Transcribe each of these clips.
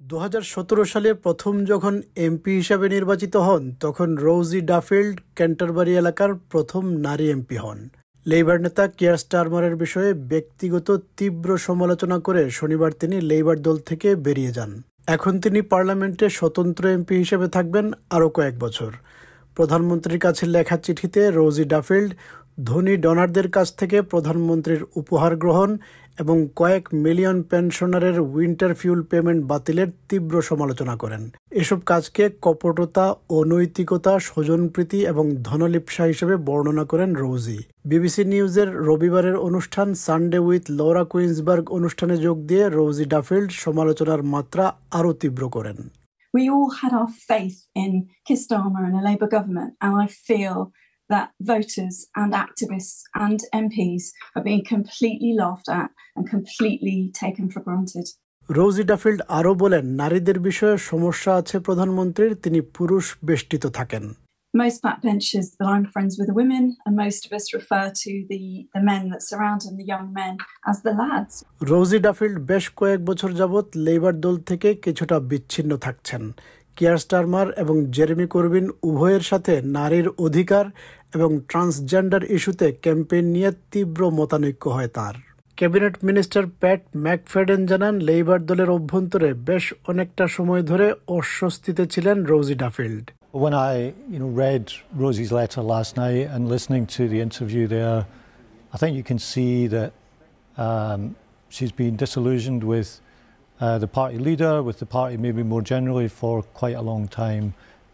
2017 সালে প্রথম যখন এমপি হিসাবে নির্বাচিত হন তখন রোজি ডাফিল্ড ক্যান্টারবারি এলাকার প্রথম নারী এমপি হন। লেবার নেতা কিয়ার স্টারমারের বিষয়ে ব্যক্তিগত তীব্র সমালোচনা করে শনিবার তিনি লেবার দল থেকে বেরিয়ে যান। এখন তিনি পার্লামেন্টে স্বতন্ত্র এমপি হিসেবে থাকবেন আরও কয়েক বছর। প্রধানমন্ত্রীর কাছে লেখা চিঠিতে রোজি ডাফিল্ড ধনী ডোনারদের কাছ থেকে প্রধানমন্ত্রীর উপহার গ্রহণ এবং কয়েক মিলিয়ন পেনশনারের উইন্টার ফিউল পেমেন্ট বাতিলের তীব্র সমালোচনা করেন। এসব কাজকে কপটতা, অনৈতিকতা, স্বজনপ্রীতি এবং ধনলিপ্সা হিসেবে বর্ণনা করেন রোজি। বিবিসি নিউজের রবিবারের অনুষ্ঠান সানডে উইথ লরা কুইন্সবার্গ অনুষ্ঠানে যোগ দিয়ে রোজি ডাফিল্ড সমালোচনার মাত্রা আরও তীব্র করেন। We all had our faith in Keir Starmer and a Labour government, and I feel that voters and activists and MPs are being completely laughed at and completely taken for granted. রোজি ডাফিল্ড আরও বলেন, নারীদের বিষয়ে সমস্যা আছে প্রধানমন্ত্রীর, তিনি পুরুষ বেষ্টিত থাকেন। Most backbenchers that I'm friends with are women, and most of us refer to the men that surround them, the young men, as the lads. রোজি ডাফিল্ড বেশ কয়েক বছর যাবৎ লেবার দল থেকে কিছুটা বিচ্ছিন্ন থাকছেন। কিয়ার স্টারমার এবং জেরেমি করবিন উভয়ের সাথে নারীর অধিকার এবং ট্রান্সজেন্ডার ইস্যুতে ক্যাম্পেইন নিয়ে তীব্র মতানৈক্য হয় তার। ক্যাবিনেট মিনিস্টার প্যাট ম্যাকফেডেন জানান, লেবার দলের অভ্যন্তরে বেশ অনেকটা সময় ধরে অস্বস্তিতে ছিলেন রোজি ডাফিল্ড। When I read Rosie's letter last night and listening to the interview there, I think you can see that she's been disillusioned with the party leader, with the party maybe more generally for quite a long time.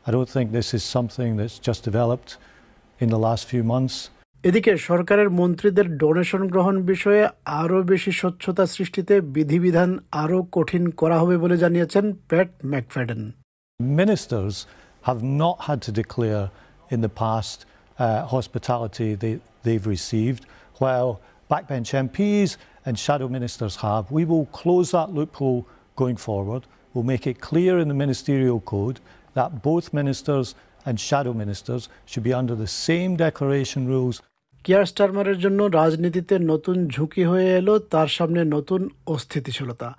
I don't think this is something that's just developed in the last few months. এদিকে সরকারের মন্ত্রীদের donation গ্রহণ বিষয়ে আরও বেশি স্বচ্ছতা সৃষ্টিতে বিধিবিধান আরও কঠিন করা হবে বলে জানিয়েছেন প্যাট ম্যাকফেডেন। Ministers have not had to declare in the past hospitality they've received, while backbench MPs and shadow ministers have. We will close that loophole going forward. We'll make it clear in the ministerial code that both ministers and shadow ministers should be under the same declaration rules. কিয়ার স্টারমারের জন্য রাজনীতিতে নতুন ঝুঁকি হয়ে এলো তার সামনে নতুন অস্থিতিশীলতা।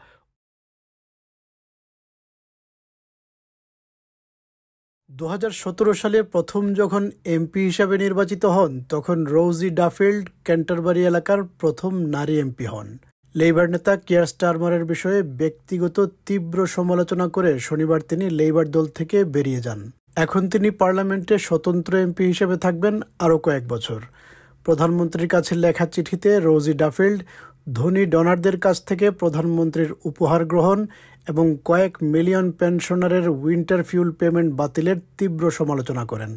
2017 সালে প্রথম যখন এমপি হিসাবে নির্বাচিত হন তখন রোজি ডাফিল্ড ক্যান্টারবারি এলাকার প্রথম নারী এমপি হন। লেবার নেতা কিয়ার স্টারমারের বিষয়ে ব্যক্তিগত তীব্র সমালোচনা করে শনিবার তিনি লেবার দল থেকে বেরিয়ে যান। এখন তিনি পার্লামেন্টে স্বতন্ত্র এমপি হিসেবে থাকবেন আরও কয়েক বছর। প্রধানমন্ত্রীর কাছে লেখা চিঠিতে রোজি ডাফিল্ড ধনী ডোনারদের কাছ থেকে প্রধানমন্ত্রীর উপহার গ্রহণ এবং কয়েক মিলিয়ন পেনশনারের উইন্টার ফিউল পেমেন্ট বাতিলের তীব্র সমালোচনা করেন।